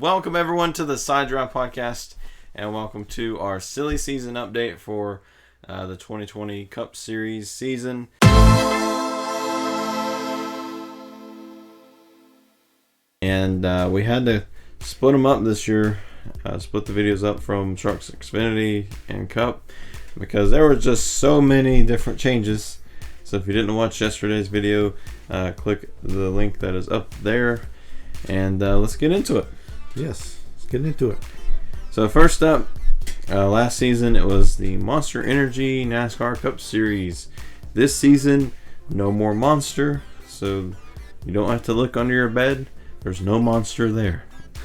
Welcome everyone to the Side Drive Podcast, and welcome to our silly season update for the 2020 Cup Series season. And we had to split them up this year, split the videos up from Trucks, Xfinity, and Cup, because there were just so many different changes. So if you didn't watch yesterday's video, click the link that is up there, and let's get into it. Yes, let's get into it. So first up, last season it was the Monster Energy NASCAR Cup Series. This season, no more Monster, so you don't have to look under your bed. There's no Monster there.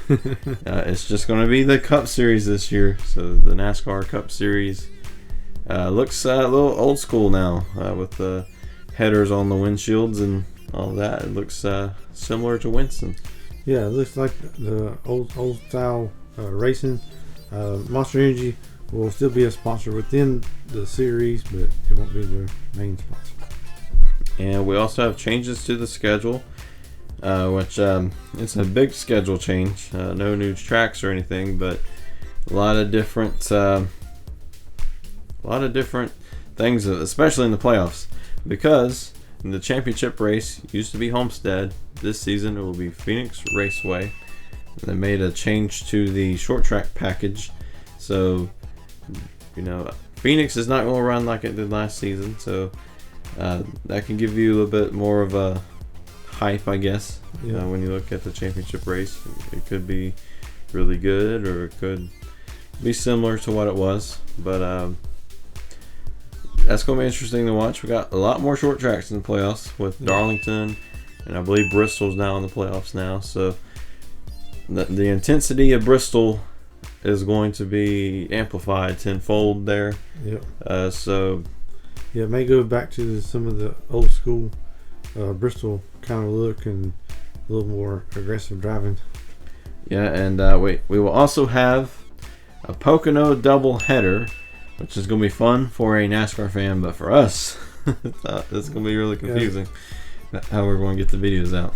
It's just going to be the Cup Series this year. So the NASCAR Cup Series looks a little old school now, with the headers on the windshields and all that. It looks similar to Winston. Yeah, it looks like the old style racing. Monster Energy will still be a sponsor within the series, but it won't be their main sponsor. And we also have changes to the schedule, which it's a big schedule change. No new tracks or anything, but a lot of different things, especially in the playoffs, because the championship race used to be Homestead. This season it will be Phoenix Raceway. They made a change to the short track package, so Phoenix is not going to run like it did last season, so that can give you a little bit more of a hype, I guess. Yeah. When you look at the championship race, it could be really good, or it could be similar to what it was, but that's going to be interesting to watch. We got a lot more short tracks in the playoffs with Darlington, and I believe Bristol's now in the playoffs now. So the intensity of Bristol is going to be amplified tenfold there. Yep. It may go back to some of the old school Bristol kind of look and a little more aggressive driving. Yeah, and we will also have a Pocono double header, which is going to be fun for a NASCAR fan, but for us, it's going to be really confusing how we're going to get the videos out.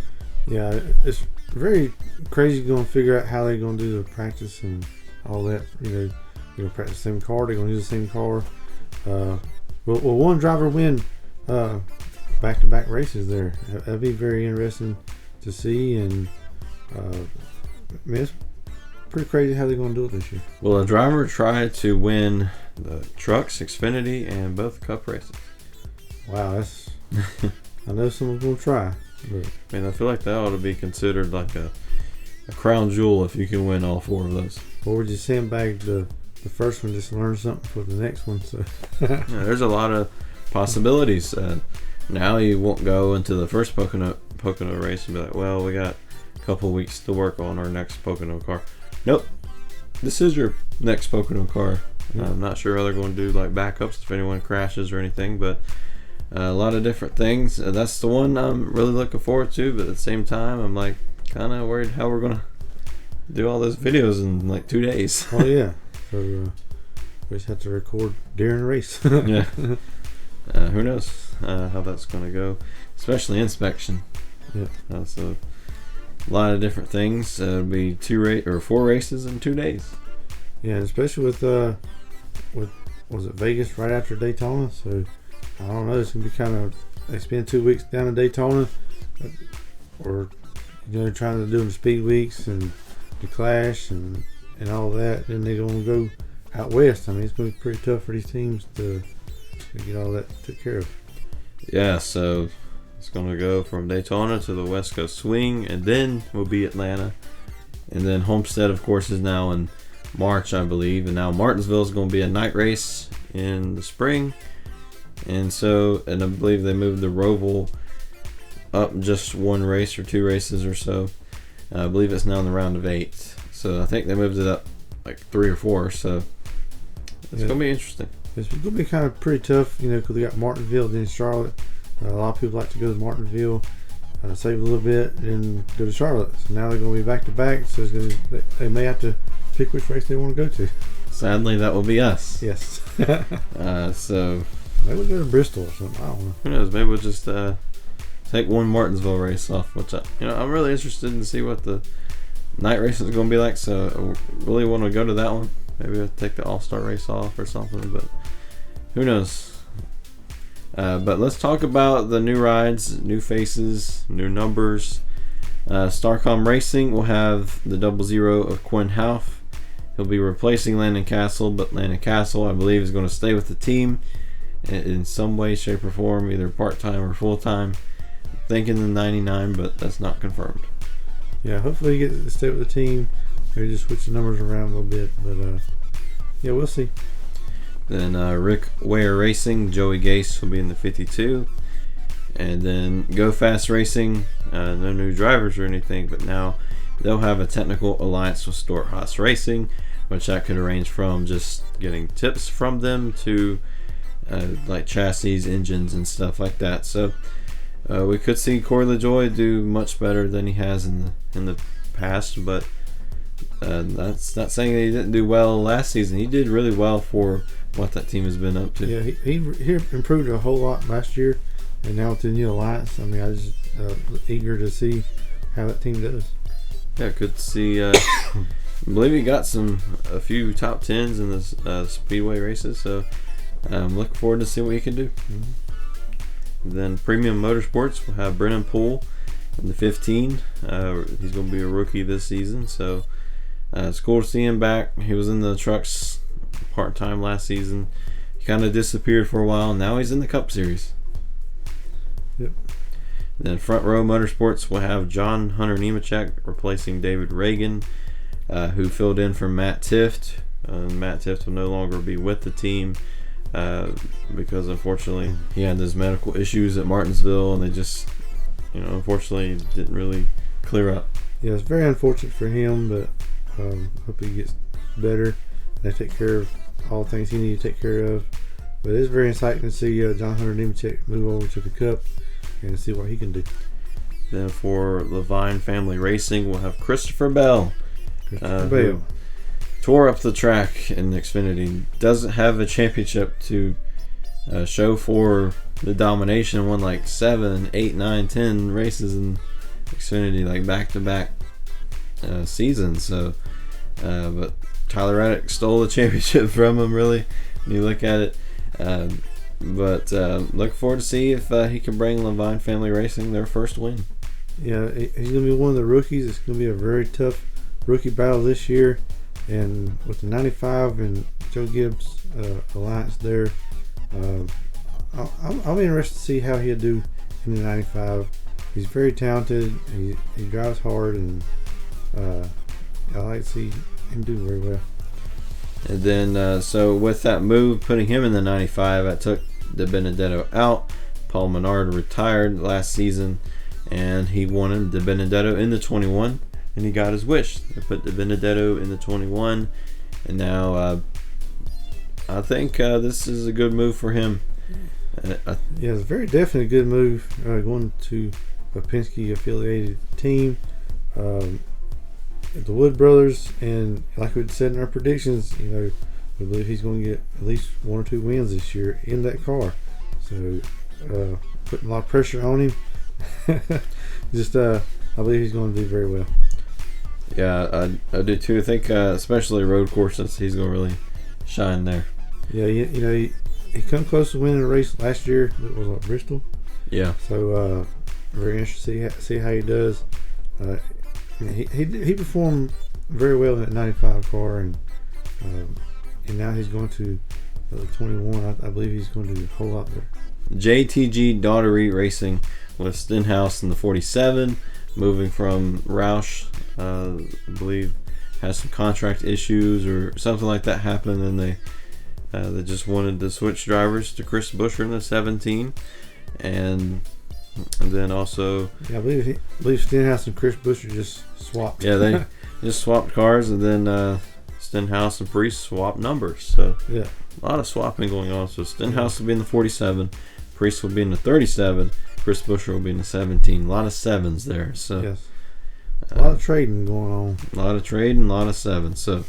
Yeah, it's very crazy going to figure out how they're going to do the practice and all that. You're going to practice the same car, they're going to use the same car. Will one driver win back-to-back races there? That'd be very interesting to see, and it's pretty crazy how they're going to do it this year. Will a driver try to win the Trucks, Xfinity, and both Cup races? Wow, that's I know someone's going to try. But I feel like that ought to be considered like a crown jewel if you can win all four of those. Or would you sandbag the first one just to learn something for the next one? So yeah, there's a lot of possibilities. Now you won't go into the first Pocono race and be like, well, we got a couple weeks to work on our next Pocono car. Nope. This is your next Pocono car. Yeah. I'm not sure how they're going to do like backups if anyone crashes or anything, but a lot of different things. That's the one I'm really looking forward to, but at the same time, I'm like kind of worried how we're going to do all those videos in like 2 days. Oh, yeah. So we just have to record during the race. Yeah. Who knows how that's going to go, especially inspection. Yeah. So a lot of different things. It'll be 4 races in 2 days. Yeah, and especially with was it Vegas right after Daytona? So I don't know. It's gonna be kind of, they spend 2 weeks down in Daytona, or trying to do the speed weeks and the Clash and all that. Then they're gonna go out west. I mean, it's gonna be pretty tough for these teams to get all that took care of. Yeah, so it's gonna go from Daytona to the West Coast Swing, and then will be Atlanta, and then Homestead, of course, is now in March, I believe, and now Martinsville is going to be a night race in the spring, and I believe they moved the Roval up just 1 race or 2 races or so. I believe it's now in the round of 8, so I think they moved it up like 3 or 4, so it's going to be interesting. It's going to be kind of pretty tough, because they got Martinsville, then Charlotte. A lot of people like to go to Martinsville, save a little bit, and go to Charlotte. So now they're going to be back to back, so they may have to pick which race they want to go to. Sadly, that will be us. Yes. So maybe we'll go to Bristol or something. I don't know. Who knows? Maybe we'll just take one Martinsville race off. Which I'm really interested in to see what the night racing is going to be like. So I really want to go to that one. Maybe I'll take the All-Star race off or something, but who knows. But let's talk about the new rides, new faces, new numbers. Starcom Racing will have the 00 of Quinn Houff. He'll be replacing Landon Castle, but Landon Castle, I believe, is going to stay with the team in some way, shape, or form, either part-time or full-time. I'm thinking the 99, but that's not confirmed. Yeah, hopefully he gets to stay with the team. Maybe just switch the numbers around a little bit, but yeah, we'll see. Then Rick Ware Racing, Joey Gase will be in the 52. And then Go Fast Racing, no new drivers or anything, but now they'll have a technical alliance with Stuart Haas Racing, which that could range from just getting tips from them to like chassis, engines, and stuff like that. So we could see Corey LaJoie do much better than he has in the past, but that's not saying that he didn't do well last season. He did really well for what that team has been up to. Yeah, he improved a whole lot last year, and now with the new alliance, I mean, I just eager to see how that team does. Yeah, good to see. I believe he got a few top 10s in the speedway races, so I'm looking forward to see what he can do. Mm-hmm. Then Premium Motorsports will have Brennan Poole in the 15. He's going to be a rookie this season, so it's cool to see him back. He was in the trucks part-time last season. He kind of disappeared for a while. Now he's in the Cup Series. Yep. Then Front Row Motorsports will have John Hunter Nemechek replacing David Reagan, who filled in for Matt Tift. Matt Tift will no longer be with the team because unfortunately he had those medical issues at Martinsville, and they just, unfortunately didn't really clear up. Yeah, it's very unfortunate for him, but hope he gets better. They take care of all the things he needs to take care of. But it's very exciting to see John Hunter Nemechek move over to the Cup and see what he can do. Then for Levine Family Racing, we'll have Christopher Bell. Who tore up the track in Xfinity. Doesn't have a championship to show for the domination. Won like 7, 8, 9, 10 races in Xfinity, like back-to-back seasons. So, but Tyler Reddick stole the championship from him, really, when you look at it. But look forward to see if he can bring Levine Family Racing their first win. Yeah, he's going to be one of the rookies. It's going to be a very tough rookie battle this year. And with the 95 and Joe Gibbs alliance there, I'll be interested to see how he'll do in the 95. He's very talented. He drives hard, and I like to see him do very well. And then, so with that move, putting him in the 95, I took DiBenedetto out. Paul Menard retired last season, and he wanted DiBenedetto in the 21, and he got his wish. They put DiBenedetto in the 21, and now I think this is a good move for him. Yeah, it's very definitely a good move going to a Penske-affiliated team. The Wood brothers, and like we said in our predictions, we believe he's going to get at least 1 or 2 wins this year in that car. So putting a lot of pressure on him. I believe he's going to do very well. Yeah, I do too. I think especially road courses, he's going to really shine there. Yeah, he come close to winning a race last year. It was at Bristol. Yeah. So very interesting to see how he does. He performed very well in that 95 car, and now he's going to 21. I believe he's going to do a whole lot better. JTG Daughtery Racing with Stenhouse in the 47, moving from Roush. I believe has some contract issues or something like that happened, and they just wanted to switch drivers to Chris Buescher in the 17, and then also I believe Stenhouse and Chris Buescher just swapped. Yeah, they just swapped cars, and then Stenhouse and Priest swapped numbers. So yeah, a lot of swapping going on. So Stenhouse will be in the 47, Priest will be in the 37, Chris Buescher will be in the 17. A lot of 7s there. So yes, a lot of trading going on. A lot of trading, a lot of 7s. So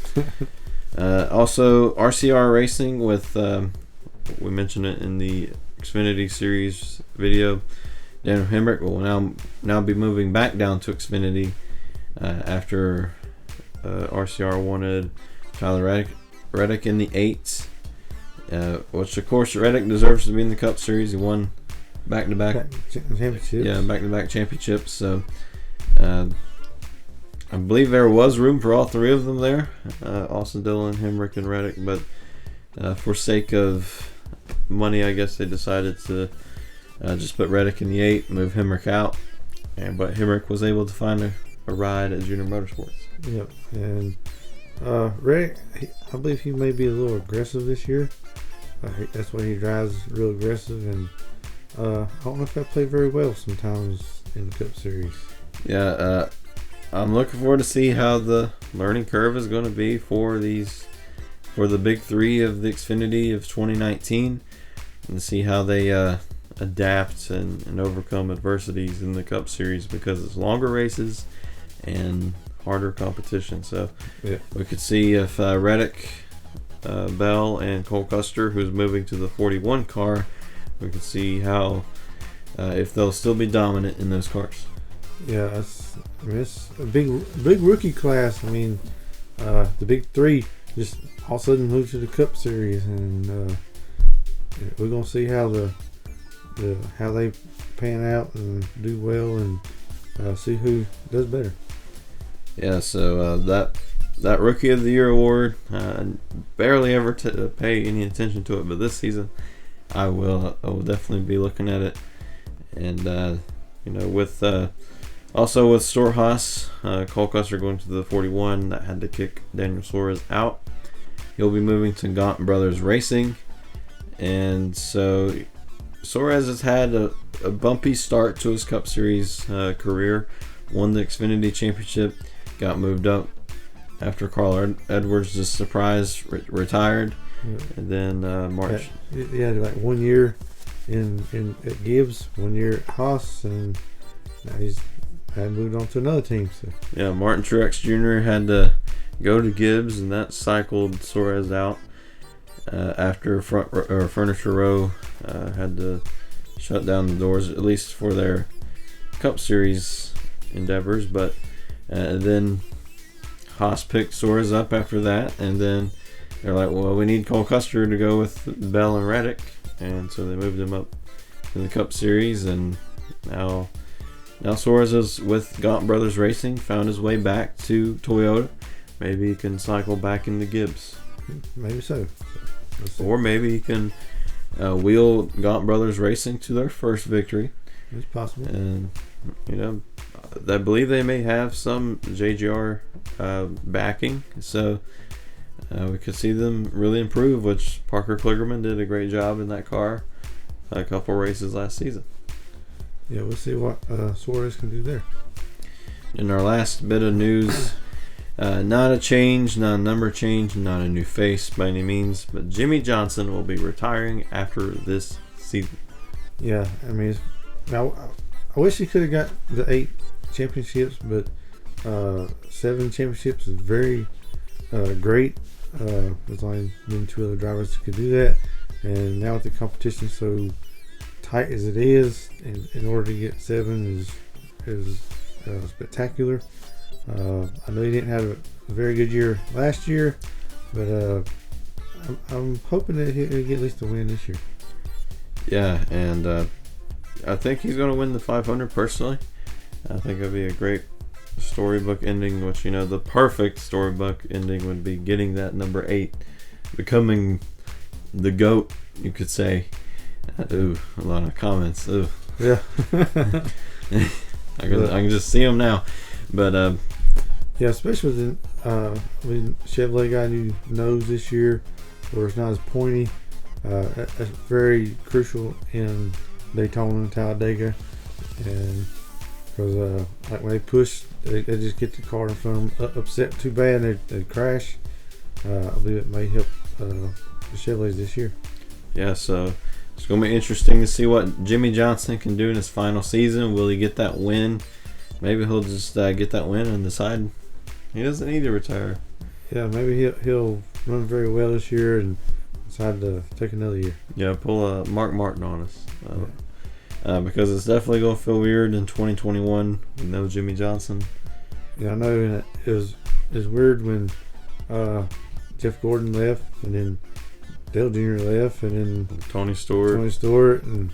also RCR Racing with we mentioned it in the Xfinity Series video. Daniel Hemrick will now be moving back down to Xfinity. after RCR wanted Tyler Reddick in the 8s, which of course Reddick deserves to be in the Cup Series. He won back-to-back championships. Yeah, back-to-back championships. So I believe there was room for all three of them there, Austin Dillon, Hemrick, and Reddick. But for sake of money, I guess they decided to just put Reddick in the 8, move Hemrick out. But Hemrick was able to find a ride at Junior Motorsports. Yep, and Reddick, I believe he may be a little aggressive this year. That's why he drives real aggressive, and I don't know if that played very well sometimes in the Cup Series. Yeah, I'm looking forward to see how the learning curve is going to be for the big three of the Xfinity of 2019, and see how they adapt and overcome adversities in the Cup Series, because it's longer races and harder competition. So yeah, we could see if Reddick, Bell, and Cole Custer, who's moving to the 41 car, we could see how if they'll still be dominant in those cars. Yeah, it's a big rookie class. I mean, the big three just all of a sudden moved to the Cup Series, and we're gonna see how how they pan out and do well, and see who does better. Yeah, so that Rookie of the Year award, barely ever pay any attention to it, but this season I will definitely be looking at it. And with also with Storehaus, Cole Custer going to the 41, that had to kick Daniel Suarez out. He'll be moving to Gaunt Brothers Racing, and so Suarez has had a bumpy start to his Cup Series career. Won the Xfinity Championship, got moved up after Carl Edwards just surprised retired, and then March. Yeah, like 1 year in at Gibbs, 1 year at Haas, and now he's had moved on to another team. So yeah, Martin Truex Jr. had to go to Gibbs, and that cycled Suarez out after Furniture Row had to shut down the doors, at least for their Cup Series endeavors. But then Haas picked Suarez up after that, and then they're like, well, we need Cole Custer to go with Bell and Reddick, and so they moved him up to the Cup Series, and now Suarez is with Gaunt Brothers Racing, found his way back to Toyota. Maybe he can cycle back into Gibbs. Maybe so. Or maybe he can wheel Gaunt Brothers Racing to their first victory. It's possible. And, I believe they may have some JGR backing. So we could see them really improve, which Parker Kligerman did a great job in that car a couple races last season. Yeah, we'll see what Suarez can do there. In our last bit of news, not a change, not a number change, not a new face by any means, but Jimmie Johnson will be retiring after this season. Yeah, I mean, I wish he could have got the 8 championships, but 7 championships is very great. There's only been 2 other drivers who could do that, and now with the competition so tight as it is, in order to get 7 is spectacular. I know he didn't have a very good year last year, but I'm hoping that he'll get at least a win this year. Yeah, and I think he's going to win the 500 personally. I think it'll be a great storybook ending, which, the perfect storybook ending would be getting that number 8, becoming the GOAT, you could say. Ooh, a lot of comments. Ooh. Yeah. I can just see them now. But yeah, especially with Chevrolet got a new nose this year, where it's not as pointy. That's very crucial in Daytona and Talladega, and because like when they push, they just get the car in front of them upset too bad, and they crash. I believe it may help the Chevrolets this year. Yeah, so it's going to be interesting to see what Jimmie Johnson can do in his final season. Will he get that win? Maybe he'll just get that win and decide he doesn't need to retire. Yeah, maybe he'll run very well this year and decide to take another year. Yeah, pull a Mark Martin on us. Because it's definitely going to feel weird in 2021 with no Jimmie Johnson. Yeah, I know, and it was weird when Jeff Gordon left, and then Dale Jr. left, and then Tony Stewart, and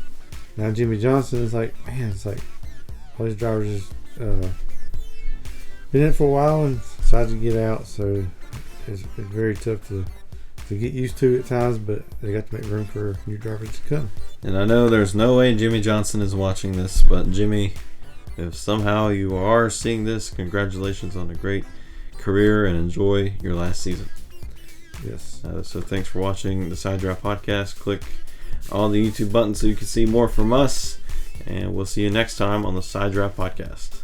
now Jimmie Johnson. It's like, man, it's like all these drivers just been in it for a while and decided to get out, so it's very tough to get used to at times, but they got to make room for new drivers to come. And I know there's no way Jimmie Johnson is watching this, but Jimmie, if somehow you are seeing this, congratulations on a great career and enjoy your last season. Yes. So thanks for watching the Side Drive Podcast. Click all the YouTube buttons so you can see more from us, and we'll see you next time on the Side Drive Podcast.